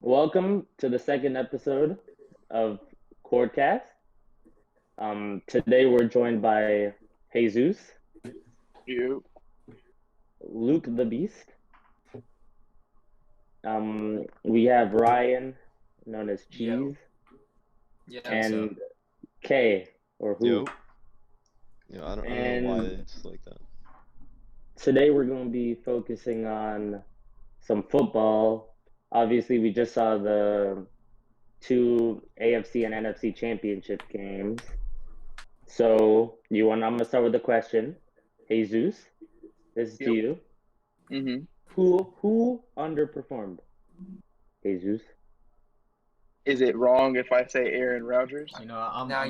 Welcome to the second episode of CordCast. Today we're joined by Jesus, You. Luke the Beast. We have Ryan, known as Cheese, Yeah, and Kay, or Who. Yo. Yeah, I don't know why And it's like that. today we're going to be focusing on some football. Obviously, we just saw the two AFC and NFC championship games. So, I'm going to start with the question. Jesus, this is to you. Mm-hmm. Who underperformed? Jesus. Is it wrong if I say Aaron Rodgers? I'm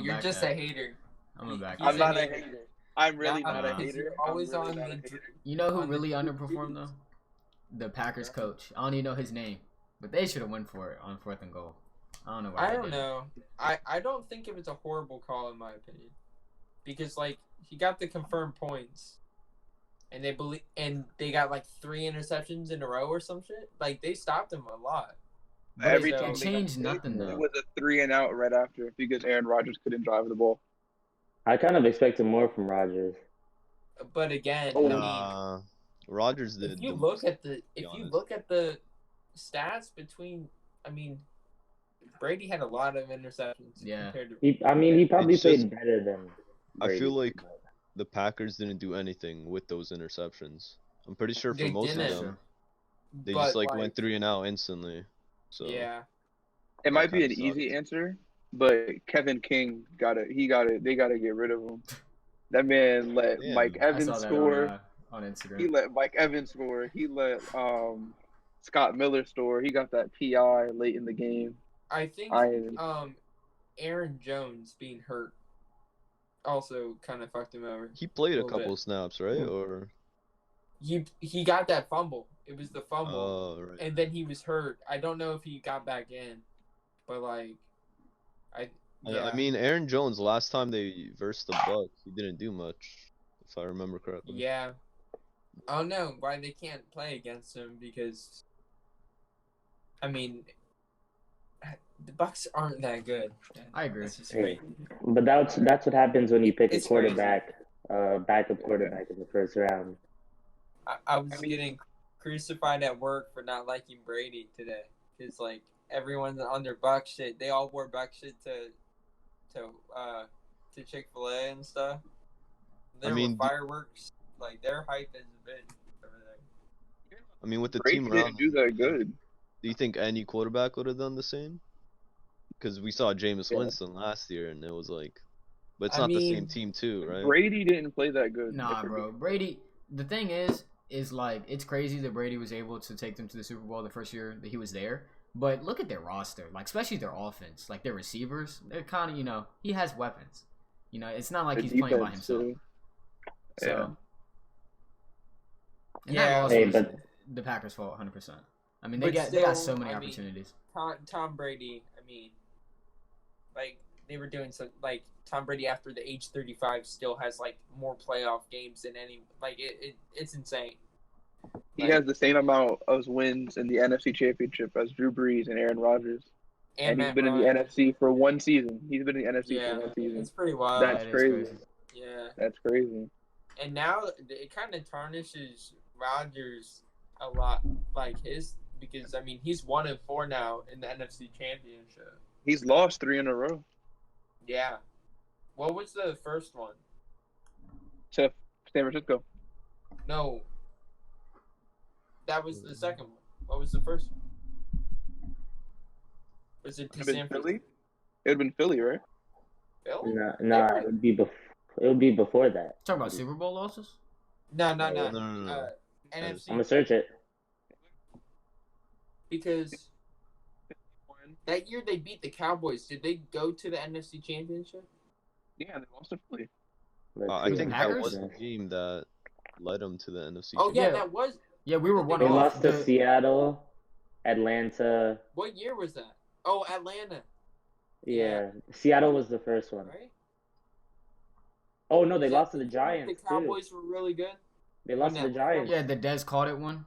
you're back just that. a hater. I'm a back He's I'm a not a hater. hater. I'm really Nah, not a because hater. you're I'm always really on not the a hater. You know who on really the- underperformed though? The Packers coach. I don't even know his name, but they should have went for it on 4th and goal. I don't know why. I they don't didn't. know. I don't think it was a horrible call in my opinion, because he got the confirmed points, and they got like 3 interceptions in a row or some shit. Like they stopped him a lot. But Every it time they changed got nothing it though. was a 3-and-out right after because Aaron Rodgers couldn't drive the ball. I kind of expected more from Rodgers. But again, Oh. Nah, Rodgers did. if you the look most, at to be the honest. stats between, Brady had a lot of interceptions. Yeah. Compared to He probably It's played just- better than I Brady. feel like the Packers didn't do anything with those interceptions. I'm pretty sure for They most didn't. of them, they but, just went 3-and-out instantly. So yeah. It might be an kinda easy sucked. answer, but Kevin King they gotta get rid of him. That man let Damn. Mike I Evans saw that score. on Instagram. He let Mike Evans score. He let Scott Miller score. He got that PI late in the game. I think I Aaron Jones being hurt also kind of fucked him over. He played a little couple bit. snaps, right? Or He got that fumble. It was the fumble, oh, right. and then he was hurt. I don't know if he got back in, but I mean, Aaron Jones. Last time they versed the Bucks, he didn't do much, if I remember correctly. yeah. I don't know why they can't play against him because, the Bucks aren't that good. I agree. That's just Hey, me. But that's what happens when you pick It's a quarterback, backup quarterback in the first round. I was getting crucified at work for not liking Brady today because everyone's on their Buck shit. They all wore Buck shit to Chick-fil-A and stuff. There were fireworks. Their hype is a bit over there. I mean, with the Brady team didn't around, do that good. do you think any quarterback would have done the same? Because we saw Jameis Yeah. Winston last year, and it was but it's I not the mean, same team too, right? Brady didn't play that good. Nah, bro. Brady. The thing is it's crazy that Brady was able to take them to the Super Bowl the first year that he was there. But look at their roster, especially their offense, their receivers. They're kind of, he has weapons. It's not like The he's playing by defense, himself. too. So, and Yeah. that loss Hey, was but- the Packers' fault, 100%. I mean, But they got so still, many I mean, opportunities. Tom Brady, they were doing some Tom Brady after the age 35 still has more playoff games than any it's insane. He has the same amount of wins in the NFC Championship as Drew Brees and Aaron Rodgers. And he's Matt been in the Ryan. NFC for one season. He's been in the NFC Yeah, for one season. it's pretty wild. That's That is crazy. Yeah, That's crazy. and now it kind of tarnishes Rodgers a lot, because he's 1-4 now in the NFC Championship. He's lost 3 in a row Yeah, what was the first one? to San Francisco. No, that was the second one. What was the first one? Was it to It would San have been Francisco? Philly. It would have been Philly, right? Philly? Nah, it would be before that. Talking about Super Bowl losses? No. No. NFC. I'm gonna search it. Because that year they beat the Cowboys. Did they go to the NFC Championship? Yeah, they lost to Philly. Let's I see. think that Packers? was the game that led them to the NFC. Oh yeah, Yeah. that was. Yeah, we were one They off. lost to The- Seattle, Atlanta. What year was that? Oh, Atlanta, Yeah, Seattle was the first one. right? Oh no, they Is that lost to the the year Giants The too. Cowboys were really good. They lost to the No. Giants. Yeah, the Dez caught it one.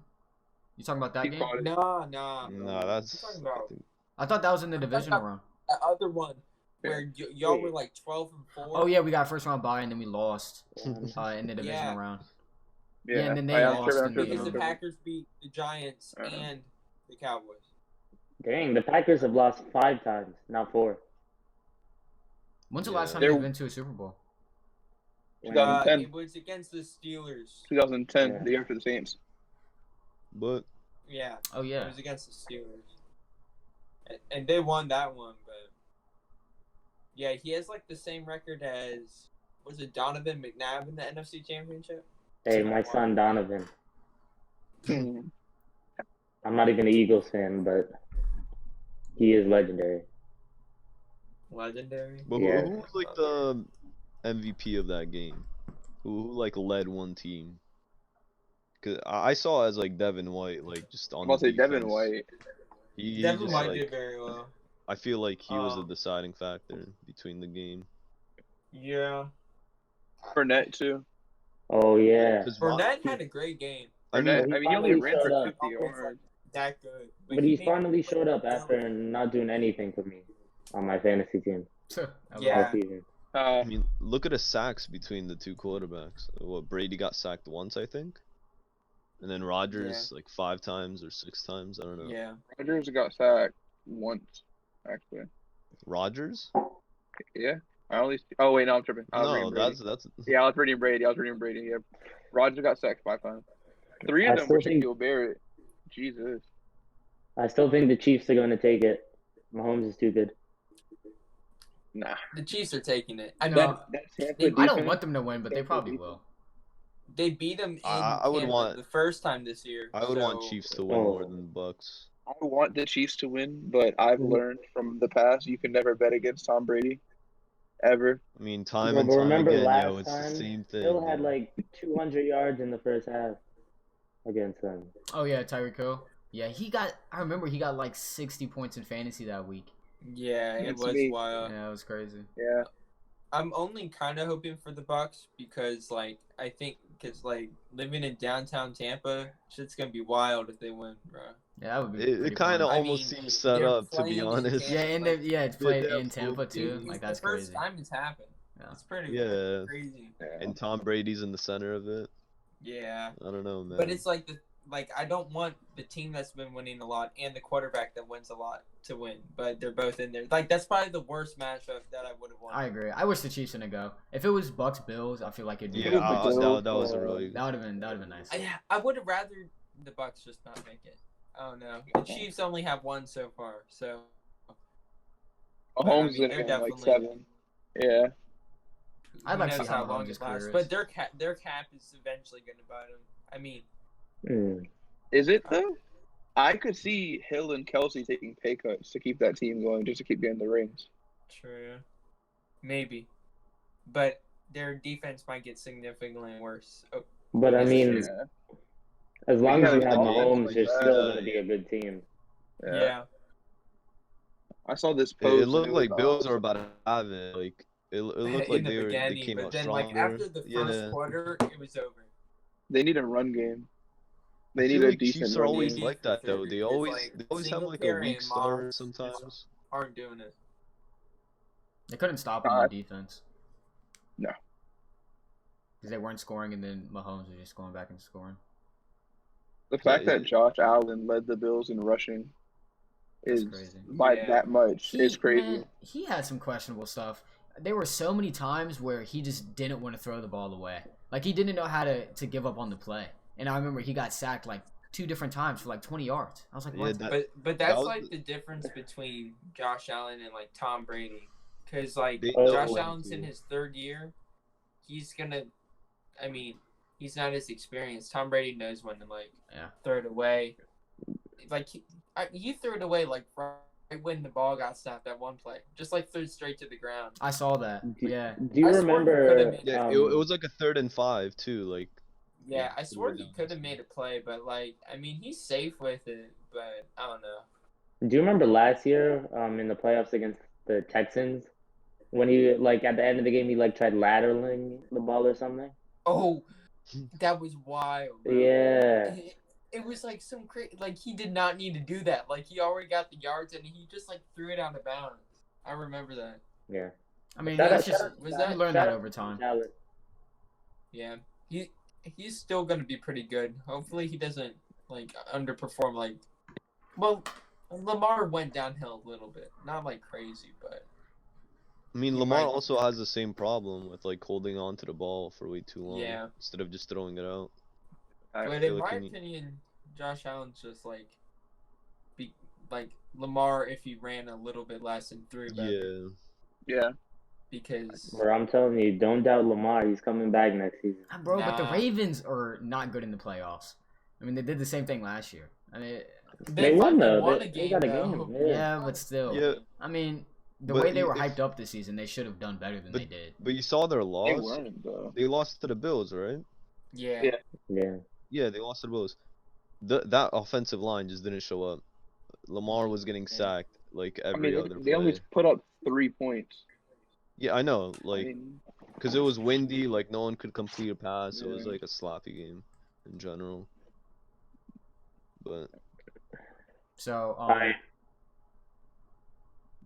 You talking about that He game? caught it. Nah. Nah, that's. talking about? I thought that was in the divisional round. The other one where y'all were like 12-4. Oh yeah, we got first round bye and then we lost in the divisional Yeah. round. Yeah, and then they lost in the, Because the Packers beat the Giants and the Cowboys. Dang, the Packers have lost 5 times, not 4. When's the Yeah. last time They're- you've been to a Super Bowl? 2010. It was against the Steelers. 2010, Yeah. the year after the Saints. But Yeah. Oh It yeah. was against the Steelers. And they won that one, but yeah, he has like the same record as was it Donovan McNabb in the NFC Championship? Hey, my son Donovan. I'm not even an Eagles fan, but he is legendary. Legendary. But Yeah. who was like the MVP of that game? Who like led one team? Cause I saw as like Devin White, like just on I'm about the to say Devin defense. White. He Devin just White like did very well. I feel like he was the deciding factor between the game. Yeah. Fournette too. Oh yeah. 'Cause Fournette had a great game. I mean, Fournette, he I mean, he only finally ran for showed 50 up. yards. That good. But he made finally me showed up play after not doing anything for me on my fantasy team Yeah. all season. I mean, look at the sacks between the two quarterbacks. What Brady got sacked once, I think, and then Rodgers like 5 times or 6 times. I don't know. Yeah. Rodgers got sacked once, actually. Rodgers? Yeah. I only. Oh wait, no, I'm tripping. I was No, reading Brady. that's. Yeah, I was reading Brady. Yeah. Rodgers got sacked 5 times. 3 of I them still were think- Shaquille Barrett. Jesus. I still think the Chiefs are going to take it. Mahomes is too good. Nah. The Chiefs are taking it. I No. bet That's Tampa They- I don't defense. want them to win, but they probably will. they beat them in I would Tampa want- the first time this year. I would want so- Chiefs to win more Oh. than Bucks. I want the Chiefs to win, but I've learned from the past you can never bet against Tom Brady. Ever. I mean, time No, and but time remember again, last yo, it's the time, same thing. Hill had yo. like 200 yards in the first half against them. Oh yeah, Tyreek Hill. Yeah, I remember he got like 60 points in fantasy that week. Yeah, it It's was me. wild. Yeah, it was crazy. Yeah. I'm only kind of hoping for the Bucks because, like, I think because like living in downtown Tampa, shit's gonna be wild if they win, bro. Yeah, that would be. It pretty kind of fun. I almost mean, seems set they're up, to playing be in honest. Tampa. Yeah, it's played Yeah, in Tampa too. It's Like that's the first crazy. time it's happened. Yeah. It's pretty Yeah. crazy. And Tom Brady's in the center of it. Yeah, I don't know, man. but it's like I don't want the team that's been winning a lot and the quarterback that wins a lot to win, but they're both in there. Like that's probably the worst matchup that I would have won. I agree. I wish the Chiefs didn't go. If it was Bucks Bills, I feel like it'd be. yeah, Bills, that was a really. That would have been nice. I would have rather the Bucks just not make it. I don't know. The Chiefs only have one so far, so Mahomes I mean, in they're like definitely- 7. Yeah. I'd who like to knows see how how long Mahomes it just lasts. clears. But their cap is eventually going to bite them. I mean, Mm. Is it though? I could see Hill and Kelsey taking pay cuts to keep that team going, just to keep getting the rings. true, maybe, but their defense might get significantly worse. Oh, But I This mean, is Yeah. as long Yeah, as you have Mahomes Mahomes, like you're that. still going to be a good team. yeah. I saw this post. It looked and like was, Bills are about to have it. Like it looked like in the they beginning, came but out then stronger. like after the first yeah. quarter, it was over. They need a run game. They I need feel a like decent Chiefs are run always game. like that though. They It's always like have like a Singletary weak and start Moss sometimes. aren't doing it. They couldn't stop him on defense. No. Because they weren't scoring, and then Mahomes was just going back and scoring. The fact Yeah, that Josh Allen led the Bills in rushing That's is crazy. by Yeah. that much is crazy. Man, he had some questionable stuff. There were so many times where he just didn't want to throw the ball away. Like he didn't know how to give up on the play. And I remember he got sacked like 2 different times for like 20 yards. I was like, Yeah, what? But that's was- like the difference between Josh Allen and like Tom Brady, because like They know Josh when Allen's to. in his 3rd year, he's gonna. I mean, he's not as experienced. Tom Brady knows when to like Yeah. throw it away. Like he threw it away like right when the ball got snapped at one play, just like threw it straight to the ground. I saw that. Do, Yeah. do you I swore he could've remember? made Yeah, it was like a 3rd and 5 too. Like Yeah, Yeah, I swore he yeah. could have made a play, but like I mean, he's safe with it, but I don't know. Do you remember last year in the playoffs against the Texans when he like at the end of the game he like tried lateraling the ball or something? Oh, that was wild. Bro. Yeah. it was like some crazy. Like he did not need to do that. Like he already got the yards and he just like threw it out of bounds. I remember that. Yeah. I mean, Shout that's out- just shout out- Was you that? learn shout that out over time. Dallas. Yeah. He's still gonna be pretty good. Hopefully he doesn't like underperform. Like, well, Lamar went downhill a little bit. Not like crazy, but I mean, He Lamar might- also has the same problem with like holding on to the ball for way too long Yeah. instead of just throwing it out. but feel in like my he need- opinion, Josh Allen's just like Lamar if he ran a little bit less and threw better. Yeah. Yeah. Because Bro, I'm telling you, don't doubt Lamar. He's coming back next season. Bro, but the Nah. Ravens are not good in the playoffs. I mean, they did the same thing last year. I mean, They won, though. won They a game, got a though. game. yeah, but still. Yeah. I mean, the But way they were if- hyped up this season, they should have done better than they did. But you saw their They loss. weren't though. They lost to the Bills, right? Yeah. Yeah. Yeah. Yeah, they lost to the Bills. That offensive line just didn't show up. Lamar was getting sacked like I every mean, other they only play. put up 3 points. Yeah, I know. I Like, mean, because it was windy, like no one could complete a pass. It was Yeah. like a sloppy game in general. But So, Alright.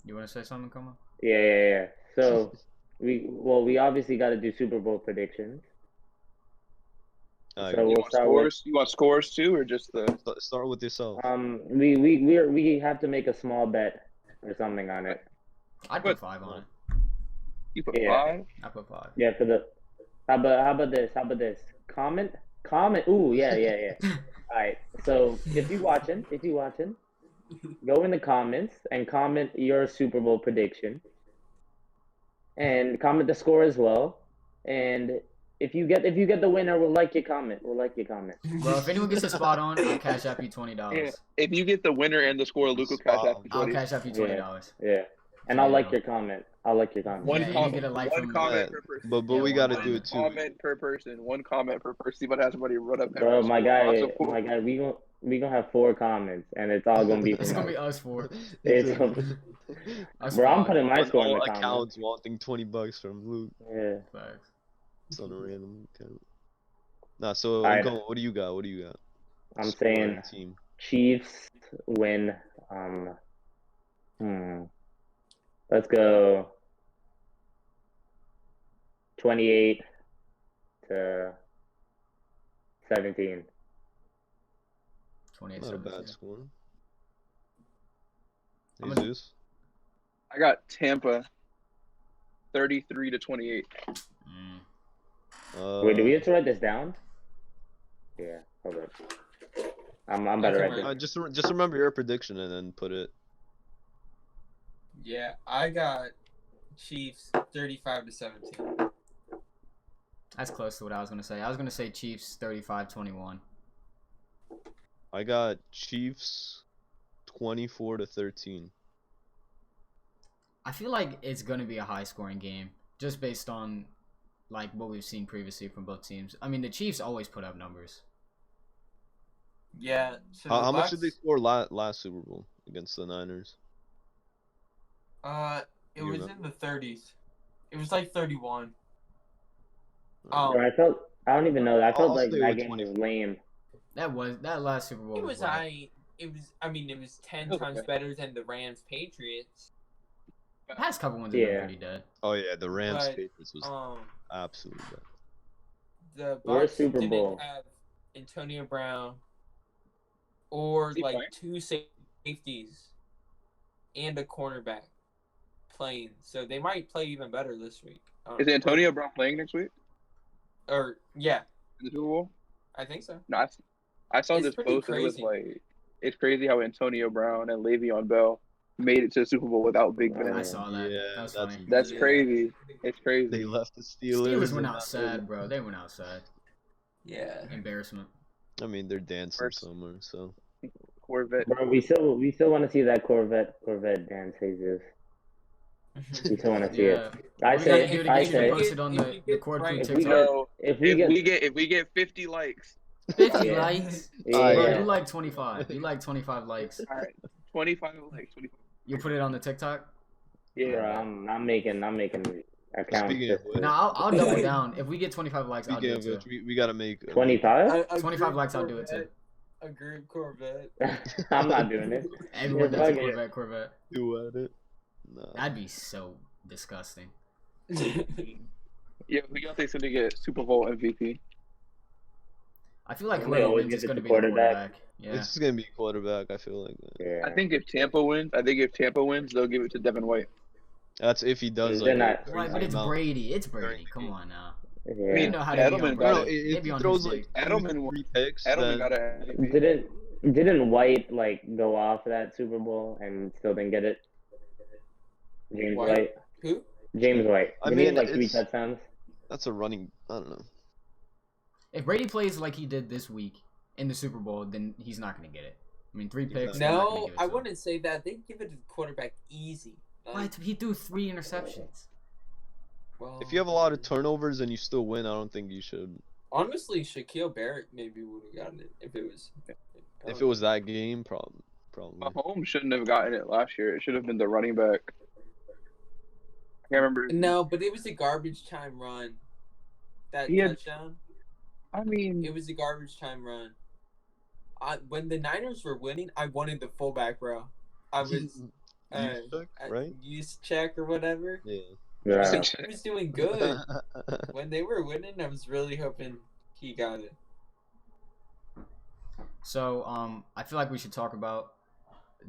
you want to say something, Kuma? Yeah. So we obviously got to do Super Bowl predictions. I So agree. you we'll want start with scores? You want scores too, or just the? Start with yourself. we have to make a small bet or something on it. I'd put 5 on it. You put Yeah. 5. I put 5. Yeah, for the how about this? Comment. Ooh, yeah. All right. So if you watching, go in the comments and comment your Super Bowl prediction, and comment the score as well. And if you get the winner, we'll like your comment. Bro, if anyone gets a spot on, I'll cash up you $20. Yeah. If you get the winner and the score, Luke will cash out I'll 20. cash up you $20. Yeah. And I'll like your comment. One Yeah, you comment. get a like One from- comment Yeah, per person. But Yeah, we one gotta comment. do One it too. comment per person. One comment per person. See what has somebody run up. Bro, every my score. guy, we gonna have 4 comments, and it's all gonna be It's from gonna be us. us 4. It's Us Bro, I'm 5. putting my On score in all the comments. accounts wanting $20 from Luke. Yeah. Facts. It's on a random account. Nah, so Alright. go. What do you got? I'm Score saying and team. Chiefs win. Let's go 28-17. $28. Not a bad score. I'm gonna- Jesus. I got Tampa 33-28. Wait, do we have to write this down? Yeah, hold up. I'm about to write this. Just remember your prediction and then put it. Yeah, I got Chiefs 35-17. That's close to what I was gonna say. I was gonna say Chiefs 35-21. I got Chiefs 24-13. I feel like it's gonna be a high scoring game, just based on like what we've seen previously from both teams. I mean, the Chiefs always put up numbers. Yeah. So How the much did Bucs- they score last Super Bowl against the Niners? It You was remember? in the 30s. It was like 31. Uh, Bro, I don't even know. I felt I'll like stay that with game was 24. lame. That last Super Bowl It was like, it was 10 Okay. times better than the Rams Patriots. the past couple ones have been Yeah. pretty dead. Oh yeah, the Rams But, Patriots was absolutely bad. The We're Bucs Super didn't Bowl. have Antonio Brown or Is he like playing? 2 safeties and a cornerback playing. So they might play even better this week. Is Antonio Brown playing next week Or yeah, in the Super Bowl? I think so. No, I saw It's this pretty post. And it was crazy. like, it's crazy how Antonio Brown and Le'Veon Bell made it to the Super Bowl without Big Ben. I saw that. Yeah, that was that's- funny. That's Yeah. crazy. It's crazy. They left the Steelers. Steelers went and out not sad, bro. They went out sad. Yeah. Embarrassment. I mean, they're dancing First- somewhere, so. Corvette. Bro, we still want to see that Corvette dance, Jesus. We still want to see Yeah. it. I We gotta say, do it I again. say, Post it on If the you get CordCrew right- if we TikTok. So if we get, if we get 50 likes, 50 Yeah. likes. yeah, Bro, yeah. you like 25. You like 25 likes. all right, 25 likes. 25. You put it on the TikTok. Yeah. Bro, I'm making accounts. Speaking of which, No, I'll double down. If we get 25 likes, I'll do speaking it of too. which, we gotta make. 25? 25 likes, I'll do it too. A group Corvette. I'm not doing it. Everyone You're does a bugging. Corvette. Do at it. Nah. That'd be so disgusting. Yeah, who y'all think's gonna get Super Bowl MVP? I feel like They whoever always wins give is it going to to be the quarterback. quarterback. Yeah. It's just gonna be quarterback. I feel like Yeah. I think if Tampa wins, they'll give it to Devin White. that's if he does They're like. not- Right, but it's amount. Brady. It's during Brady. the Come game. on now. Yeah. You know how to be Edelman on got No, Brady. if They be he on throws his like dick. Edelman 3 picks, Edelman then got an MVP. Didn't White like go off that Super Bowl and still didn't get it? James White? White. Who? James White. I Did he have mean, like 3 it's- touchdowns? that's a running. I don't know. If Brady plays like he did this week in the Super Bowl, then he's not going to get it. I mean, 3 picks. Exactly. they're not gonna No, give it I to him. wouldn't say that. They give it to the quarterback easy. What? He threw 3 interceptions. Well, If you have a lot of turnovers and you still win, I don't think you should. honestly, Shaquille Barrett maybe would have gotten it if it was. If it was that game, probably. Mahomes shouldn't have gotten it last year. It should have been the running back. I can't remember. No, but it was a garbage time run. That He had- touchdown. I mean, It was a garbage time run. When the Niners were winning, I wanted the fullback, bro. I was right? use check or whatever. Yeah. Yeah. He was doing good. When they were winning, I was really hoping he got it. So, I feel like we should talk about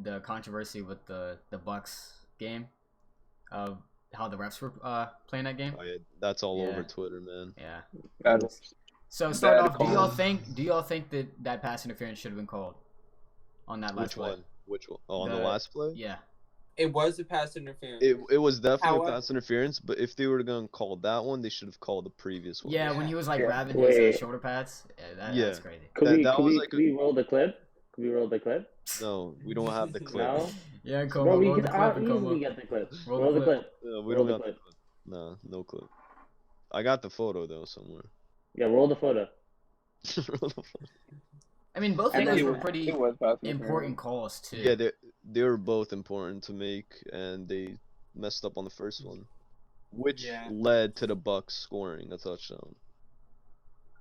the controversy with the Bucks game, of how the refs were playing that game. Oh, yeah, that's all Yeah. over Twitter, man. Yeah. that's- So start Bad off. call. Do y'all think that pass interference should have been called on that last Which play? one? Which one? Oh, on the The- last play? Yeah. It was a pass interference. It was definitely However- pass interference, but if they were gonna call that one, they should have called the previous one. Yeah, when he was like Yeah. grabbing Wait. his shoulder pads. Yeah, that's Yeah. crazy. Could That- we, that could was we, like could we roll the clip? Could we roll the clip? No, we don't have the clip. No? Yeah, Bro, Como, we roll can the clip and easily Como. get the clip. Roll Roll the the clip. clip. We Roll don't the got the clip. clip. Nah, no clip. I got the photo though somewhere. Yeah, roll the photo. I mean, both I of think those it were was- pretty it was pass important calls too. Yeah, they were both important to make, and they messed up on the first one, which Yeah. led to the Bucks scoring a touchdown.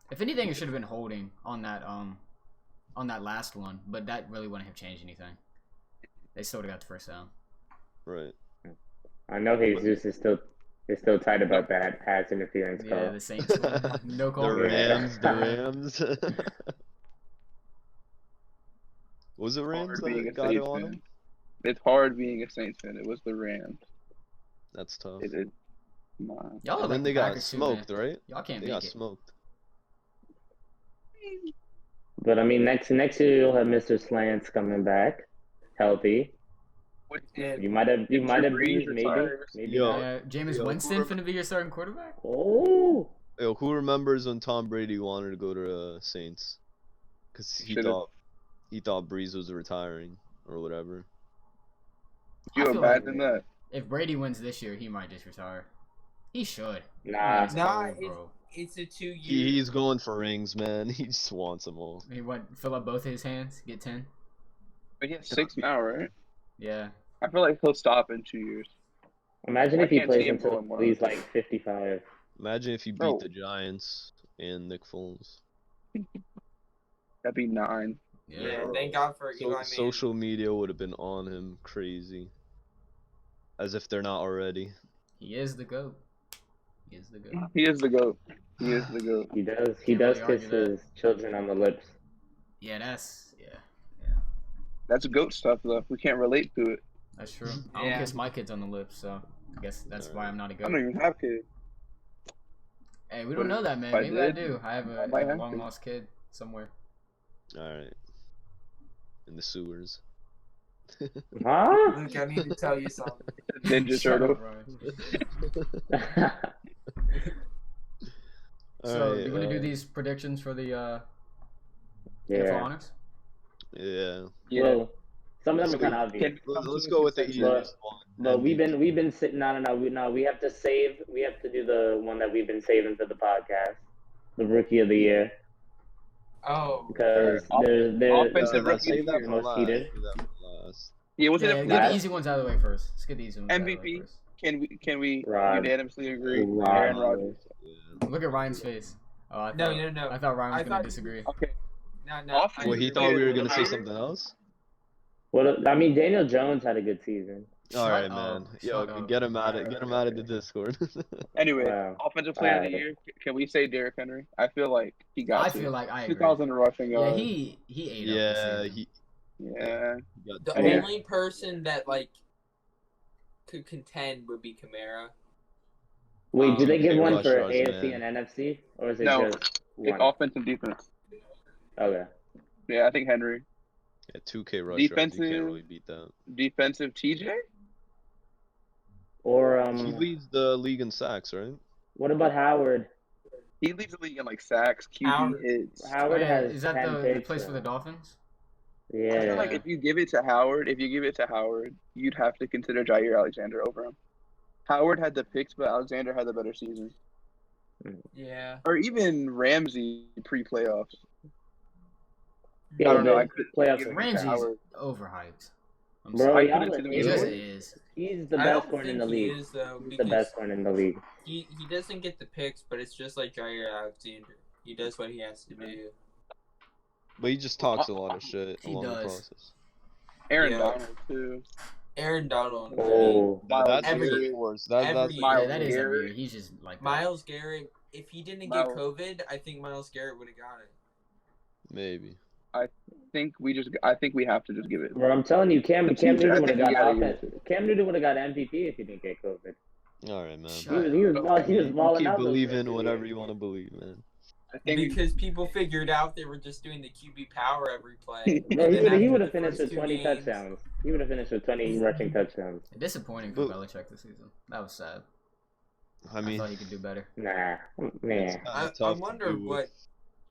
If anything, it should have been holding on that last one, but that really wouldn't have changed anything. They still would have got the first down. Right. I know Jesus is still tight about that pass interference Yeah, call. the Saints one. No call. The Yeah. Rams. Was it Rams hard being that a got it Saints on fan. him? It's hard being a Saints fan. It was the Rams. That's tough. Nah. Y'all are And then like they the got Packers too, man. smoked, right? Y'all can't They make got it. smoked. But I mean, next year you'll have Mr. Slants coming back, healthy. You might have Brees Breeze, maybe retires. Yo. not. Yeah, Jameis Yo, Winston whoever- finna be your starting quarterback. Oh, Yo, who remembers when Tom Brady wanted to go to Saints? Because he Should've. thought Breeze was retiring or whatever. You I feel like- imagine that? If Brady wins this year, he might just retire. He should. nah. He's Nah, old, bro. It's a 2 year. He's going for rings, man. He just wants them all. He went fill up both his hands, get 10. But he has 6 now, right? Yeah. I feel like he'll stop in 2 years. Imagine I if he can't see plays him until going more. he's like 55. Imagine if he beat Bro. the Giants and Nick Foles. That'd be 9. Yeah. Yeah, thank God for Eli Manning. Social media would have been on him crazy. As if they're not already. He is the GOAT. He is the GOAT. He is the GOAT. He is the GOAT. He does Can't kiss really argue that. his children on the lips. Yeah, that's That's GOAT stuff, though. We can't relate to it. that's true. I don't Yeah. kiss my kids on the lips, so I guess that's why I'm not a I GOAT. don't even have kids. Hey, we don't know that, man. If I Maybe I did, do. I have I a might have long to. lost kid somewhere. Alright. In the sewers. Huh? Luke, I need to tell you something. Ninja Shut Turtle. up, Ryan. So, Alright, you want to do these predictions for the NFL yeah. honors? Yeah. Yeah. Well, some of them Let's are kind go- of obvious. Let's go with the easiest one. But we've been sitting. No. We have to save. We have to do the one that we've been saving for the podcast, the rookie of the year, Oh. because Offensive rookie Save of the that year. for most last. heated. Save that for last. Yeah, what's Yeah, it? get Right. the easy ones out of the way first. Let's get the easy ones out of the way MVP? first. Can we Rod. unanimously agree? Rod. Aaron Rodgers. Yeah. Look at Ryan's face. Oh, I No, thought, no. I thought Ryan was I going thought- to disagree. Okay. No. Offensive Well, he player thought we were of gonna the say year? something else. What I mean, Daniel Jones had a good season. All right, Shut man. up, Yo, shut up. get him out of the Discord. Anyway, Wow. offensive player of the Alright. year. Can we say Derrick Henry? I feel like he got I to. feel like I agree. 2,000 rushing Yeah, yards. he ate up Yeah, the season. Yeah. he got The two. Yeah. only person that like could contend would be Kamara. Wait, did they give Okay, one rush for yards, AFC man. and NFC, or is it No, just it's one? offense and defense. Okay. Yeah, I think Henry. Yeah, 2K rush yards. You can't Defensive- really beat that. Defensive TJ? Or He leads the league in sacks, right? what about Howard? He leads the league in like sacks, QB Howard. hits. Howard Man, has is that 10 the picks. place for the though. Dolphins? I Yeah. feel like if you give it to Howard, you'd have to consider Jair Alexander over him. Howard had the picks, but Alexander had the better season. Yeah. Or even Ramsey pre-playoffs. Yeah, I don't know. the I could playoffs give are it to Ramsey's Howard. overhyped. I'm Bro, sorry. I y'all, couldn't see the He just Really? is. he's the I best don't corner in think the he league. is though He's the because best corner in the league. he doesn't get the picks, but it's just like Jair Alexander. He does what he has to do. But he just talks a lot of shit He along the does. process. Aaron Yeah. Donald too. Aaron Donald. Oh, That's Every even year. worse. Every That's year. Yeah, Miles that is Garrett. every year. He's just like that. Miles Garrett. If he didn't get COVID, I think Miles Garrett would have got it. maybe. I think we have to just give it. bro, I'm telling you, Cam The teams- Newton I would have think we got gotta offense. Cam Newton would have got MVP if he didn't get COVID. All right, man. Shut He was You balling keep out. those believing first 2 whatever years. you want to believe, man. I think Because people figured out they were just doing the QB power every play. Bro, And he then would after have the finished first with 2 20 games- touchdowns. He would have finished with 20 rushing touchdowns. Disappointing for But- Belichick this season. That was sad. I I mean, thought he could do better. Nah, it's man. kinda I tough to wonder do with- what.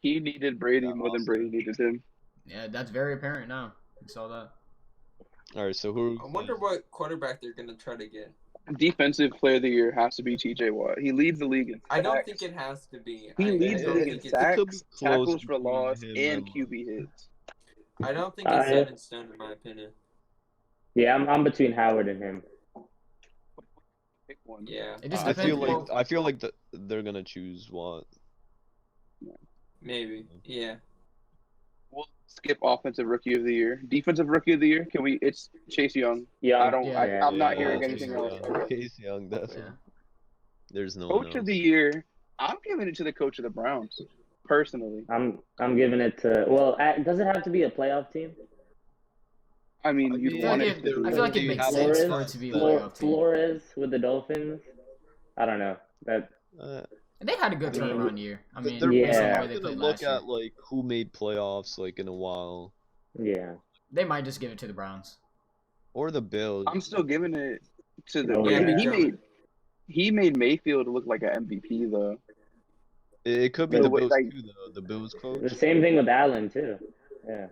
he needed Brady Yeah, more than awesome. Brady needed him. Yeah, that's very apparent now. You saw that. All right, so who? I wonder what quarterback they're gonna try to get. Defensive player of the year has to be TJ Watt. He leads the league in sacks. I don't think it has to be. He I leads the don't league in think sacks, could be close tackles for between loss, him and and- QB hits. I don't think it's set in stone in my opinion. Yeah, I'm between Howard and him. Pick one. Yeah, It just I depends. feel like they're gonna choose Watt. maybe. Yeah. We'll skip offensive rookie of the year. Defensive rookie of the year. Can we? It's Chase Young. Yeah, I don't. Yeah. I'm not Yeah, hearing Chase anything Young. else. Case Young, definitely. Yeah. There's no one Coach else. of the year. I'm giving it to the coach of the Browns, personally. I'm giving it to. Well, does it have to be a playoff team? I mean, I you'd mean, I want feel it like to. it, I feel like it They makes have sense Flores, for it to be a playoff team. Flores with the Dolphins. I don't know. That And they had a good I mean, turnaround year. I mean, they're Yeah. based on the way gonna they played look last year. at like who made playoffs like in a while, yeah. They might just give it to the Browns. or the Bills. I'm still giving it to the. Oh, yeah. He made Mayfield look like an MVP though. It could be The the way, Bills like- too, though. The Bills The coach. same thing with Allen too. Yeah.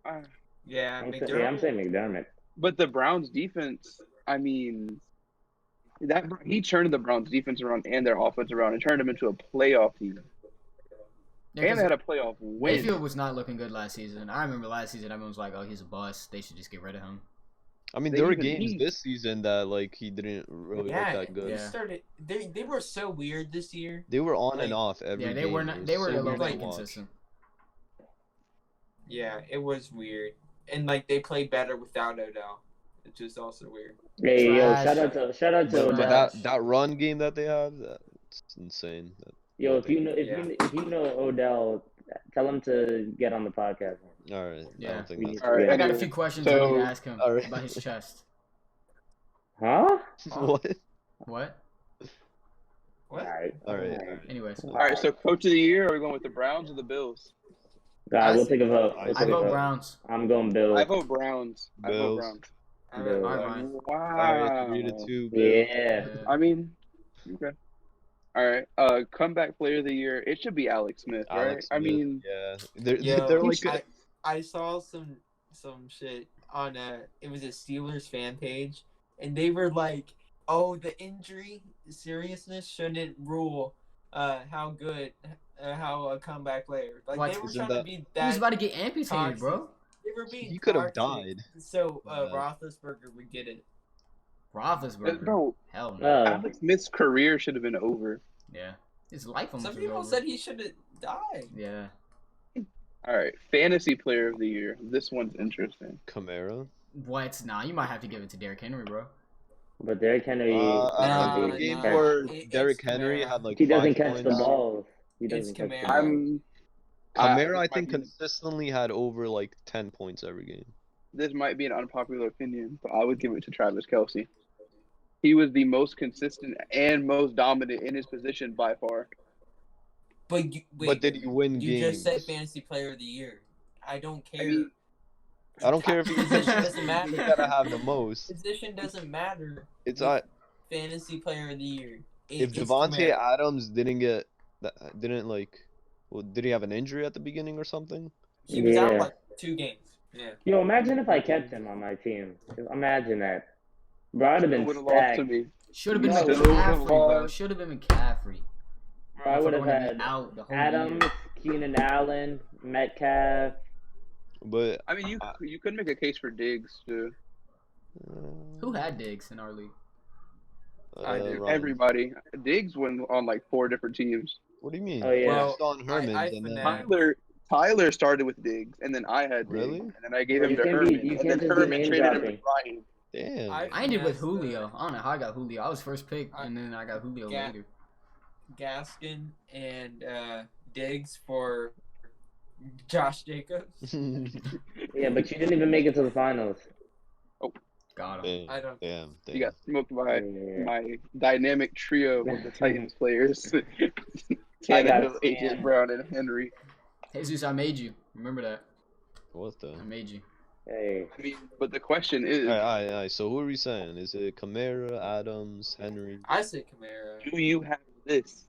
Uh, Yeah, I'm McDermott. saying McDermott. But the Browns defense, I mean, he turned the Browns defense around and their offense around and turned them into a playoff team. Yeah, And 'cause they had a playoff win. Mayfield was not looking good last season. I remember last season everyone was like, "Oh, he's a bust. They should just get rid of him." I mean, They there were even games beat- this season that like he didn't really Yeah, look that good. they Yeah. started. They were so weird this year. They were on and Like- off every Yeah, they game. were It not. was They were so a little weird to bit watch. inconsistent. Yeah, it was weird, and like they played better without Odell, which is also weird. Hey, yo, Trash. shout out to But Odell. that run game that they have, that's insane. Yo, if you know Yeah. if you know Odell, tell him to get on the podcast. All right, I Yeah. don't think We that's. need- All right, I got a anyway, few questions so- I need to ask him All right. about his chest. Huh? What? What? What? All right. Anyways, All right, so coach of the year, are we going with the Browns or the Bills? We'll take a vote. I We'll I take a vote vote. Browns. I'm going Bills. I vote Browns. I vote Bills. Browns. I Bill. don't All know. right, fine. Wow. All right, 3-2. Bills. Yeah. I mean, okay. All right. Comeback player of the year. It should be Alex Smith, right? Alex I Smith, mean, yeah, Yo, they're like I saw some shit on it was a Steelers fan page, and they were like, "Oh, the injury seriousness shouldn't rule how good how a comeback player." Like What? they were Isn't trying to that- be He was that. about to get amputated, toxic. bro. They were being He could have toxic, died. So Yeah. Roethlisberger would get it. Roethlisberger. bro, Hell no. Alex Smith's career should have been over. Yeah. His life almost Some was people over. said he should have died. Yeah. All right, fantasy player of the year. This one's interesting. Kamara. What? Nah, you might have to give it to Derrick Henry, bro. But Derrick Henry, A game where Derrick it's Henry Kamara. had like he doesn't 5 catch points. the balls. He It's doesn't catch the Kamara. balls. Kamara, I this think, might be- consistently had over like 10 points every game. This might be an unpopular opinion, but I would give it to Travis Kelce. He was the most consistent and most dominant in his position by far. But you, wait, But did he win you games? just said fantasy player of the year. I don't care. mean, I don't care if he Position doesn't matter. He's gotta have the most. Position doesn't matter. It's With fantasy player of the year. if It's Devontae Kamara. Adams didn't like, well, did he have an injury at the beginning or something? He was out Yeah. like 2 games. Yeah. Yo, imagine if I kept him on my team. Imagine that. Bro, I'd have It been would have lost to stacked. me. Should have been No, McCaffrey, bro. lost. Should have been McCaffrey. Bro, I would have Motherfucker wanna had be out the whole Adams, year. Keenan Allen, Metcalf. But I mean, you could make a case for Diggs too. Who had Diggs in our league? Ryan. Everybody. Diggs went on like 4 different teams. What do you mean? Oh, yeah. Well, Don Herman, I and then finessed. Tyler started with Diggs, and then I had Diggs, Really? and then I gave Bro, him you to can't be- Herman, you and can't then just be Herman name traded him dropping. with Ryan. damn. I ended with finessed, Julio. I don't know how I got Julio. I was first pick, and then I got Julio Yeah. later. Gaskin and Diggs for Josh Jacobs. Yeah, but you didn't even make it to the finals. Got him. damn, I don't. damn. You got smoked by Yeah. my dynamic trio of the Titans players. I got Tannehill, AJ scammed. Brown, and Henry. Jesus, I made you. Remember that. What the? I made you. Hey, I mean, but the question is, Alright. So who are we saying? Is it Kamara, Adams, Henry? I say Kamara. do you have this?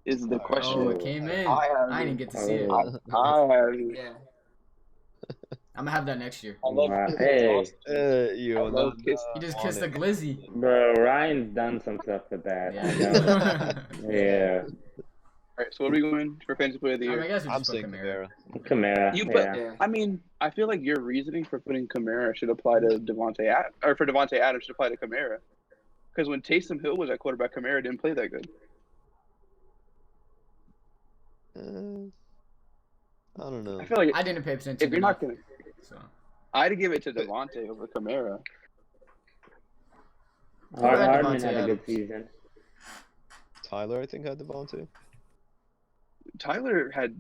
Is the question. Oh, it came in. I have I didn't get to see it. Oh. I have it. Yeah. I'm gonna have that next year. I love Wow. Kiss. Hey. You I love Kiss. He just kissed a glizzy. bro, Ryan's done some stuff with that. I know. Yeah. All right, so what are we going for fantasy player of the I, mean, year? I guess we I'm just put saying Kamara. Kamara. Kamara. You put- yeah. Yeah. I mean, I feel like your reasoning for putting Kamara should apply to Devontae Adams should apply to Kamara. Because when Taysom Hill was at quarterback, Kamara didn't play that good. I don't know. I feel like I didn't pay attention. if you're not enough, gonna, so. I'd give it to Devontae over Kamara. Hard, had Hardman Devontae had a good Adams? season. Tyler, I think, had Devontae. Tyler had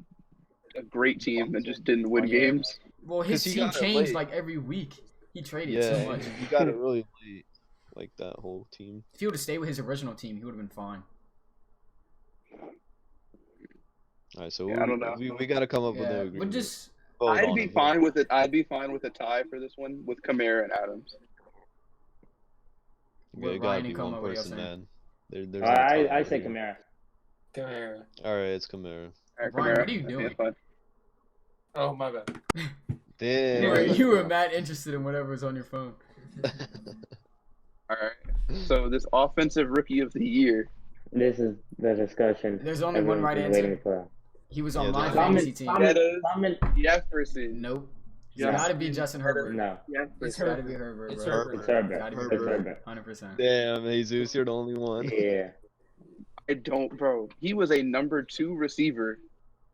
a great team and just didn't win Oh, yeah. games. Well, his 'Cause he team got it changed late. like every week. He traded Yeah, so much. he got it really late. Like that whole team. If he would have stayed with his original team, he would have been fine. Alright, so Yeah, I don't know. we got to come up with an Yeah, agreement. but just Vote I'd on be it. fine with it. I'd be fine with a tie for this one with Kamara and Adams. Yeah, Ryan it gotta and be Como, one what are y'all person, saying? man. There's no I tie say here. Kamara. Kamara. Alright, it's Kamara. All right, Ryan, Kamara. what are you I think doing? it's fine. Oh my bad. Damn. you were mad interested in whatever was on your phone. All right. So this offensive rookie of the year. This is the discussion. There's only one everyone's right been answer. waiting for. He was Yeah, on my there's- fantasy team. Simon Jefferson. Nope. It's Yeah. gotta be Justin Herbert. No, It's Jefferson. gotta be Herbert, It's bro. Herbert. it's Herbert. Gotta be It's Herbert. Herbert. 100%. Damn, Jesus, you're the only one. Yeah. I don't, bro. He was a number 2 receiver,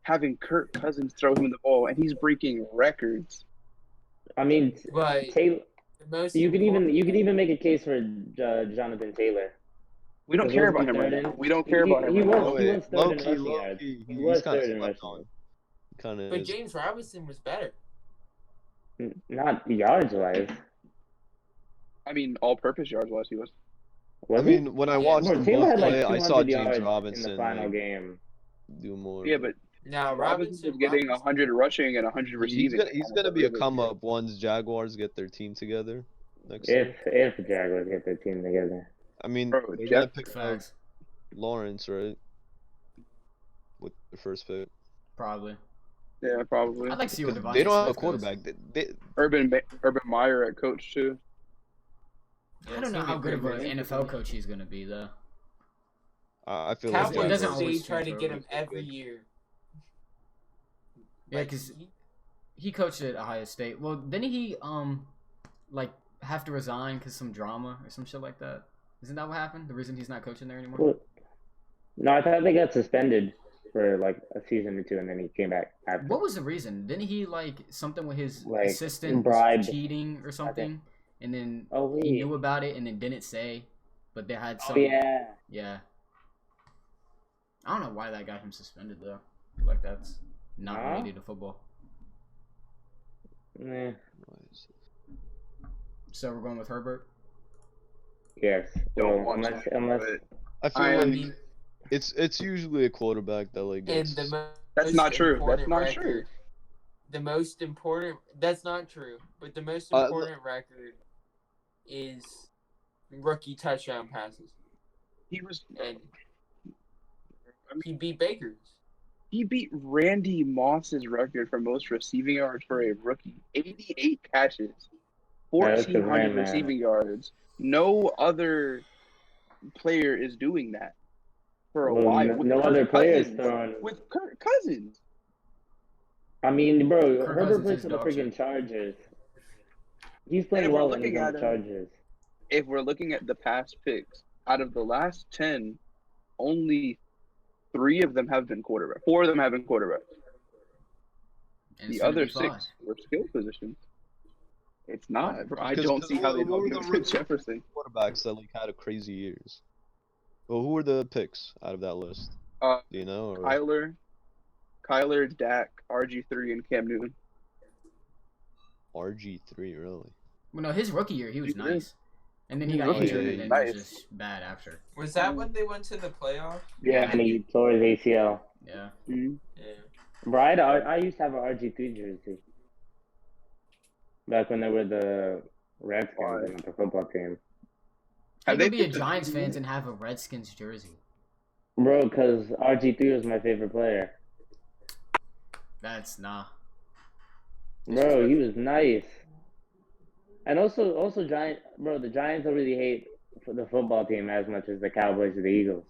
having Kirk Cousins throw him the ball, and he's breaking records. I mean, But Taylor. the most You could important- even make a case for Jonathan Taylor. We don't Was care Loki about him right third now. in? We don't care about him. He right was. now. He was third in rushing yards. Loki. He was He's kind third of in slept rushing. on. Kind of. But James Robinson was better. Not yards wise. I mean, all-purpose yards wise, he was. Was I mean, when I watched Bro, them Taylor both had like play, 200 I saw yards James in Robinson the final like, game. do more. Yeah, but Now Robinson Robinson was getting 100 rushing and 100 He's receiving. gonna be a come up once Jaguars get their team together next year. If the Jaguars get their team together. I mean, Bro, they're Jeff- gonna pick up Facts. Lawrence, right? With the first pick. Probably. Yeah, probably. I'd like to see what 'Cause Devontae they don't have a Smith goes. quarterback. Urban Meyer at coach too. I don't know how good of an NFL coach he's gonna be though. I feel like It Cowboys doesn't say always try to transfer get over. him every year. Yeah, because he coached at Ohio State. Well, didn't he like have to resign because some drama or some shit like that? Isn't that what happened? The reason he's not coaching there anymore? Well, no, I thought they got suspended. for like a season or two, and then he came back after. What was the reason? Didn't he like something with his Like, assistant bribed. cheating or something? And then Oh, he wait. knew about it and then didn't say, but they had Oh, some. yeah. Yeah. I don't know why that got him suspended though. I feel like that's not Huh? related to football. Nah. So we're going with Herbert. Yes. Don't Well, want unless to, unless but I feel I like mean, it's usually a quarterback that like And gets. that's not true. That's important not true. record- The most important. That's not true. But the most Uh, important record is rookie touchdown passes, He was. and I mean, he beat Baker's. he beat Randy Moss's record for most receiving yards for a rookie. 88 catches, that's good, 1,400 man. receiving yards. No other player is doing that for a Well, while. With no Kirk other players Cousins. throwing. With Kirk Cousins. I mean, bro, Kirk Herbert Cousins plays is for the dog freaking shit. Chargers. He's And playing if we're well when looking he's on at the him, Chargers. if we're looking at the past picks, out of the last 10, only 3 of them have been quarterbacks. 4 of them have been quarterbacks. And it's The gonna other be 6 5. were skill positions. It's not, bro. I Because- don't see how they what don't were give the it to rookie Jefferson. quarterbacks that like had a crazy years. Well, who were the picks out of that list? Uh, Do you know? Or... Kyler, Dak, RG3, and Cam Newton. RG3, really? Well, no, his rookie year he was He did. nice, and then he got Rookie injured year, and then nice. he was just bad after. Was that when they went to the playoff? Yeah. And he tore his ACL. Yeah. Mhm. Yeah. Right? I used to have an RG3 jersey. Back when they were the Redskins in the football team. How Have you they be a picked a- Giants fans and have a Redskins jersey? Bro, because RG3 was my favorite player. That's nah. Bro, he was nice. And also Giant, bro, the Giants don't really hate for the football team as much as the Cowboys or the Eagles.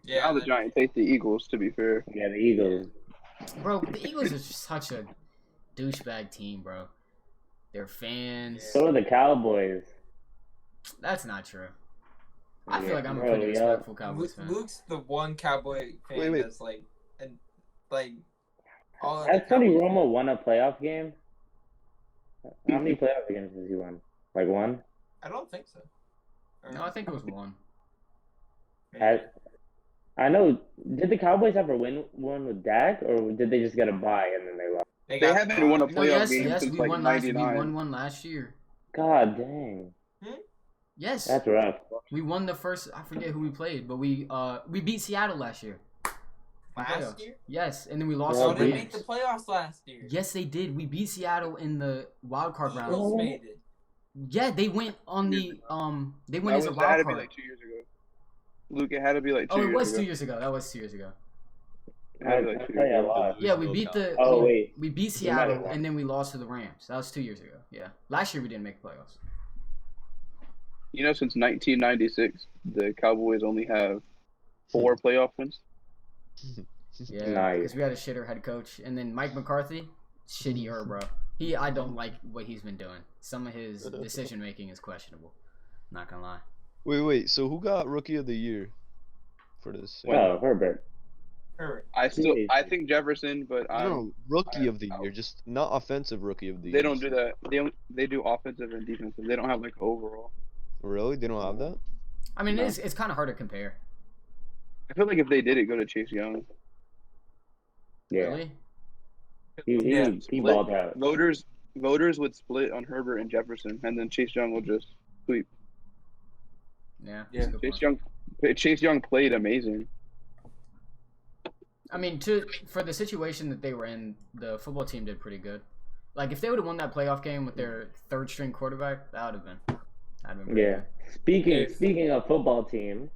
Yeah. Now the Giants hate the Eagles, to be fair. Yeah, the Eagles. Bro, the Eagles are such a douchebag team, bro. Their fans. So are the Cowboys. That's not true. I feel Yeah, like I'm a bro, pretty yeah. respectful Cowboys fan. Luke's the one Cowboy fan Wait. that's like, and like, all. Has Tony Romo won a playoff game? How many playoff games has he won? Like one? I don't think so. Or- No, I think it was one. I know. Did the Cowboys ever win one with Dak, or did they just get a bye and then they lost? They got haven't won a No, playoff yes, game yes, since we like won last. We 99. won one last year. God dang, Yes, that's rough. we won the first. I forget who we played, but we beat Seattle last year. In Last playoffs. year? Yes, and then we lost Well, So to they the made Rams. the playoffs last year. Yes, they did. We beat Seattle in the wild card round. Eagles made it. Yeah, they went on the They went as a That had wild to be card. like 2 years ago. Luke, it had to be like 2 Oh, years it was ago. 2 years ago. That was 2 years ago. It had to be like 2 tell you years a ago. lot. Yeah, we beat the. Oh, wait. We beat You might have Seattle won. and then we lost to the Rams. That was 2 years ago. Yeah, last year we didn't make the playoffs. You know, since 1996, the Cowboys only have 4 playoff wins. Yeah, Nice. because we had a shitter head coach, and then Mike McCarthy, shittier, bro. I don't like what he's been doing. Some of his decision making is questionable. Not gonna lie. Wait. So who got Rookie of the Year for this? Oh, Herbert. Hurt. I think Jefferson, but No, Rookie of the Year, just not offensive Rookie of the Year. they don't do that. They do offensive and defensive. They don't have like overall. Really? They don't have that? I mean, No. it's kind of hard to compare. I feel like if they did it, go to Chase Young. Yeah, Really? he Split. balled out. Voters would split on Herbert and Jefferson, and then Chase Young will just sweep. Yeah. Yeah, that's a good point. Chase Young played amazing. I mean, for the situation that they were in, the football team did pretty good. Like, if they would have won that playoff game with their third string quarterback, that would have been. That'd been pretty Yeah. Speaking of football team,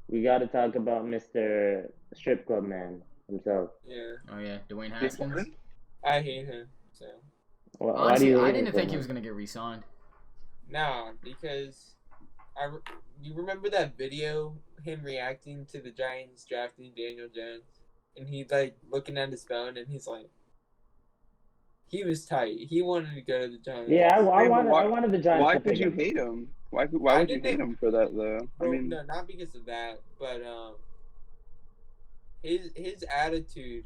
we got to talk about Mr. Strip Club Man himself. Yeah. good. Oh yeah, Dwayne Chase Haskins. Young? I hate him. So Why do Honestly, you I hate him didn't so think he much? was gonna get re-signed. nah, because you remember that video him reacting to the Giants drafting Daniel Jones, and he like looking at his phone and he's like, he was tight. He wanted to go to the Giants. Yeah, I but wanted the Giants Why to could pick you him. hate him? Why I would you didn't- hate him for that though? I Well, mean, no, not because of that, but his attitude,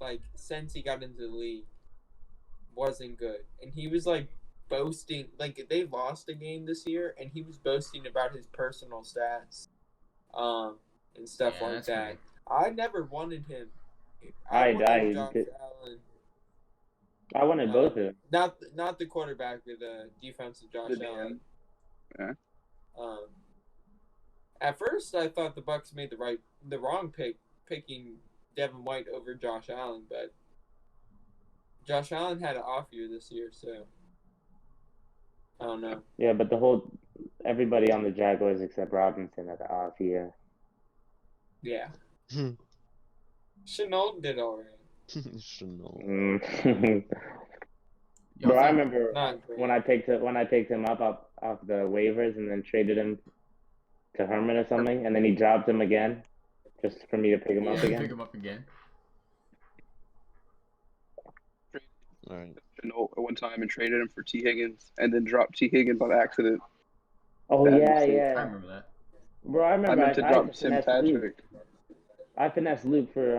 like since he got into the league, wasn't good, and he was like boasting. Like they lost a game this year, and he was boasting about his personal stats, and stuff Yeah, like that's that. weird. I never wanted him. I wanted Josh Allen. I wanted both of them. Not the quarterback, but the defensive Josh The Allen. DM. Yeah. At first, I thought the Bucks made the wrong pick, picking Devin White over Josh Allen, but Josh Allen had an off year this year, so I don't know. Yeah, but everybody on the Jaguars except Robinson had the off year. Yeah, Chenault did all right. Chanel. Y'all Bro, I think- remember Not great. when I picked him up off the waivers and then traded him to Herman or something, and then he dropped him again, just for me to pick him up Pick again. him up again. All right. Chenault at one time and traded him for T. Higgins, and then dropped T. Higgins on accident. Oh That yeah, mistake. I yeah, remember that. bro. I I remember meant to I drop Tim finessed Luke. Patrick. I finessed Luke for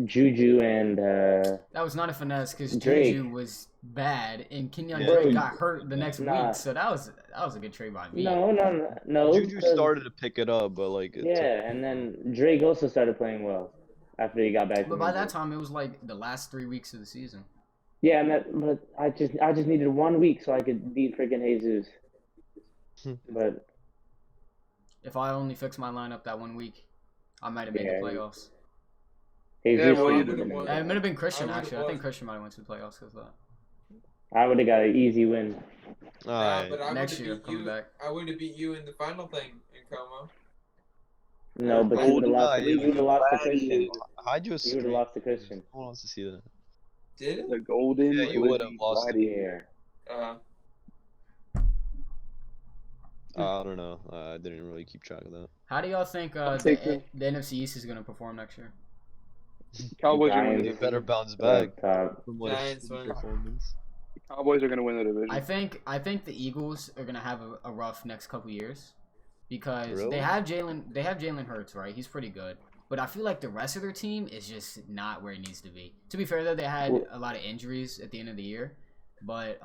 Juju and That was not a finesse because Drake. Juju was bad, and Kenyon Yeah. Drake got hurt the next Nah. week, so that was a good trade by me. no. Juju 'cause- started to pick it up, but like it Yeah, and then Drake also started playing well after he got back. But from by that injury. time, it was like the last 3 weeks of the season. Yeah, but I just needed 1 week so I could beat freaking Jesus. But If I only fixed my lineup that 1 week, I might have made the Yeah. playoffs. Jesus well, you would've didn't been want- in It might have been Christian I would've actually. I won. think Christian might have went to the playoffs because of that. I would have got an easy win. Alright. But I Next would've year, beat coming you. back. I would have beat you in the final thing in Como. No, but you would have lost. Nah, You would have lost to Gladiator. Christian. Hide you a You would have screen. lost to Christian. Who wants to see that? Did it? The Golden Yeah, you would've Lizzie lost it. Gladiator. Yeah. I don't know. I didn't really keep track of that. How do y'all think take the NFC East is going to perform next year? Cowboys are Giants. going to They win. better bounce back Top. from what Giants a win. performance. Cowboys are going to win the division. I think the Eagles are going to have a rough next couple years because Really? they have Jalen Hurts, right? He's pretty good. But I feel like the rest of their team is just not where it needs to be. To be fair, though, they had a lot of injuries at the end of the year, but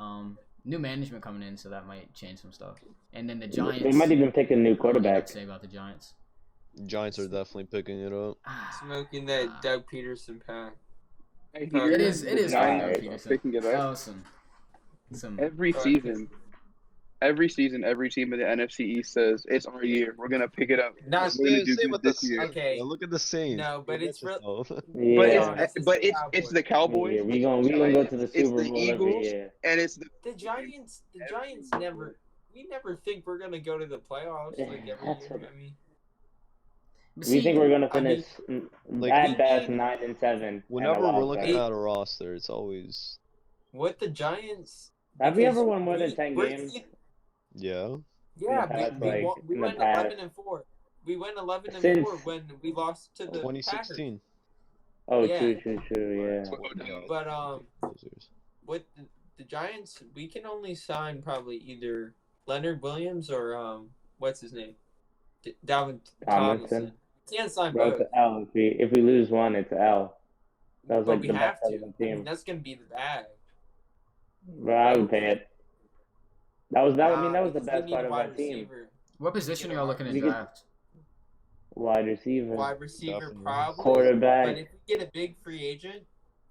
new management coming in, so that might change some stuff. And then the Giants. They might even pick a new I don't know what quarterback. to say about the Giants. Giants are definitely picking it up. Smoking that Doug Peterson pack. Hey, It is the funny, Giants though, are Peterson. picking it up. Oh, some. Every season, every team in the NFC East says it's our year. We're gonna pick it up. Not We're gonna do Same good with the this year. Okay. Yeah, look at the Saints. No, but Go it's get yourself. Yeah. But it's the Cowboys. Yeah, we gonna go to the It's Super the Bowl every Eagles. year. And it's the The Giants never. We never think we're gonna go to the playoffs like every That's year. what- I mean, But We see, think we're gonna I mean, finish like, at best we- 9-7. Whenever we're looking card. at a roster, it's always what the Giants? Have we because ever won more than 10 we're- games? yeah. Yeah, past, we like, in the went past. 11-4. We went 11-4 Since- when we lost to the 2016. Oh, Yeah. true, yeah. Packers. But Losers. with the Giants, we can only sign probably either Leonard Williams or what's his name, Dalvin Tomlinson. We can't sign Bro, both. it's an L. If we lose one, it's an L. That was But like we the have best out to. of the I mean, team. that's gonna be the bag. Bro, I would pay it. That was the Because we best need part a of wide our team. receiver. what position are y'all looking to We could- draft? Wide receiver, Wide receiver, Definitely. probably. But quarterback. if we get a big free agent,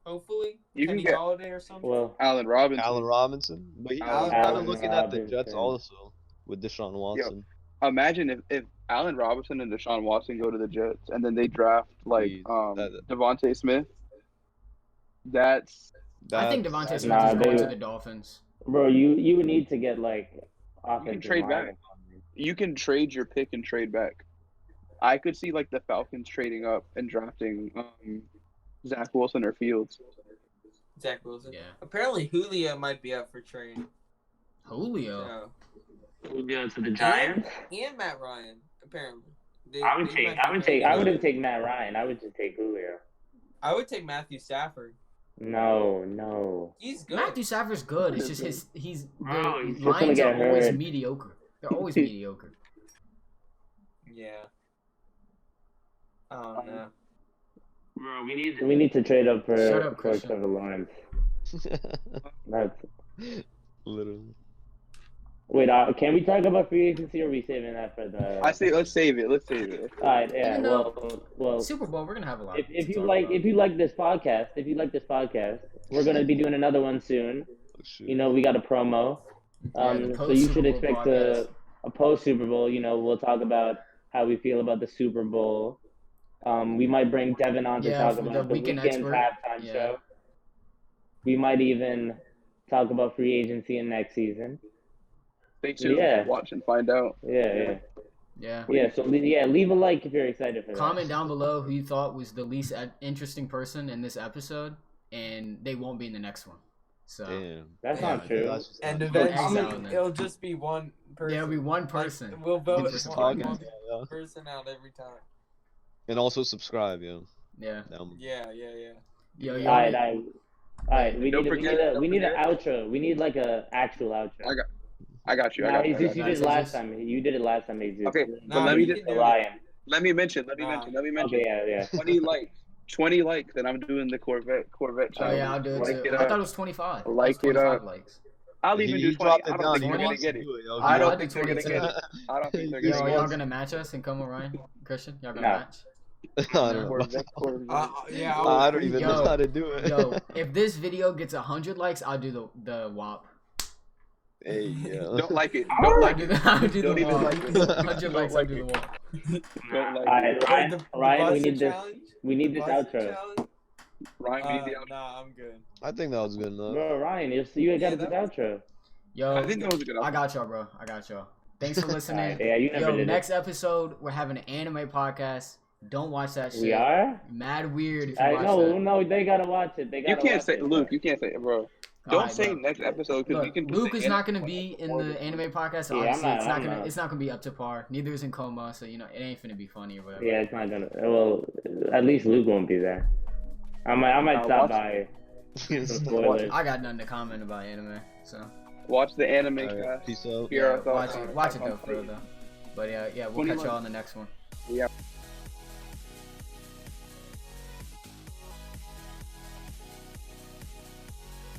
hopefully, You can Kenny get- Galladay or something. Well, Allen Robinson. Allen Robinson, but he's Allen kind of Robinson. looking at the Jets Robinson. also with Deshaun Watson. Imagine if Allen Robinson and Deshaun Watson go to the Jets and then they draft like Please, Devontae Smith. That's I think That's- Devontae Smith Nah, is going they- to the Dolphins. bro, you would need to get like offensive trade line. back. You can trade your pick and trade back. I could see like the Falcons trading up and drafting Zach Wilson or Fields. Zach Wilson. Yeah. Apparently, Julio might be up for trade. Julio. So. We'll go to the Giants. And Matt Ryan, apparently. I would have take Matt Ryan. I would just take Julio. I would take Matthew Stafford. No. He's good. Matthew Stafford's good. It's just he's Bro, the he's just gonna Lions get are always hurt. mediocre. They're always mediocre. Yeah. Oh no. Bro, we need to trade up Shut for up, Christian. Trevor Lawrence. That's Literally. wait. Can we talk about free agency, or are we saving that for the? I say let's save it. Let's save it. All right. Yeah. Even Well. Super Bowl, we're gonna have a lot. If to you talk like about. if you like this podcast, we're gonna be doing another one soon. Oh, shit. You know, we got a promo. Yeah, the So you post-Super should Bowl expect podcast. a post Super Bowl. You know, we'll talk about how we feel about the Super Bowl. We might bring Devin on to Yeah, talk for the about the weekend weekend's expert. halftime Yeah. show. We might even talk about free agency in next season. Stay tuned. Yeah. Watch and find out. Yeah. So leave a like if you're excited for that. Comment down below who you thought was the least interesting person in this episode, and they won't be in the next one. So Damn. That's Yeah, not true. That's just And not- eventually, Exile then. it'll just be one person. yeah, it'll be one person. Like, we'll vote Just one talking. Yeah. person out every time. And also subscribe, yo. Yeah. Down. Yeah. Yo, All right. We Don't need forget- an don't outro. We need like a actual outro. I got you. Nah, I got Jesus, you. you did it last time. You did it last time, Jesus. Okay, Nah, but let me you just can do Ryan. let me mention. Nah. Okay, yeah. 20 likes, and I'm doing the Corvette Oh challenge. yeah, I'll do it Like too. it I up. thought it was 25. Like it was it 25 up. likes. I'll even He do 20. dropped I it don't down. think He you're gonna wants get to it. do it, yo. I He don't I'll think do they're gonna 22. get it. I don't think they're Yo, gonna y'all get it. gonna match us and come with Ryan, Christian? Y'all gonna No. match? I don't know. Corvette. Yeah. I don't even know Yo, how to do it. Yo, if this video gets 100 likes, I'll do the WAP. Hey, yeah. Don't like it. Don't like it. I'll do Don't the even WAP. like it. 100 Don't likes, I'll like do the it. WAP. Don't like Alright, it. Ryan, we Buster need this. challenge? We need this Buster outro. challenge? Ryan, we need the outro. Nah, I'm good. I think that was good enough. Bro, Ryan, you got this that- outro. Yo, I think that was a good I outro. got y'all, bro. I got y'all. Thanks for listening. Alright, yeah, you never Yo, did next episode, we're having an anime podcast. Don't watch that it. shit. We are? Mad weird if you I watch know, that. no, they gotta watch it. They You gotta can't watch say it. Luke. You can't say it, bro. Don't Alright, say bro. next episode because we Look, can. just Luke say is not anime. gonna be in the anime podcast, so Yeah, obviously I'm it's not gonna be up to par. Neither is in coma, so you know it ain't finna be funny or whatever. Yeah, it's not gonna. Well, at least Luke won't be there. I might stop watch- by. Some spoilers. I got nothing to comment about anime, so Watch the anime Alright, cast. peace out. Here yeah, are thoughts on watch it on though, for real though. But yeah, we'll 20 catch y'all months. on the next one. Yeah.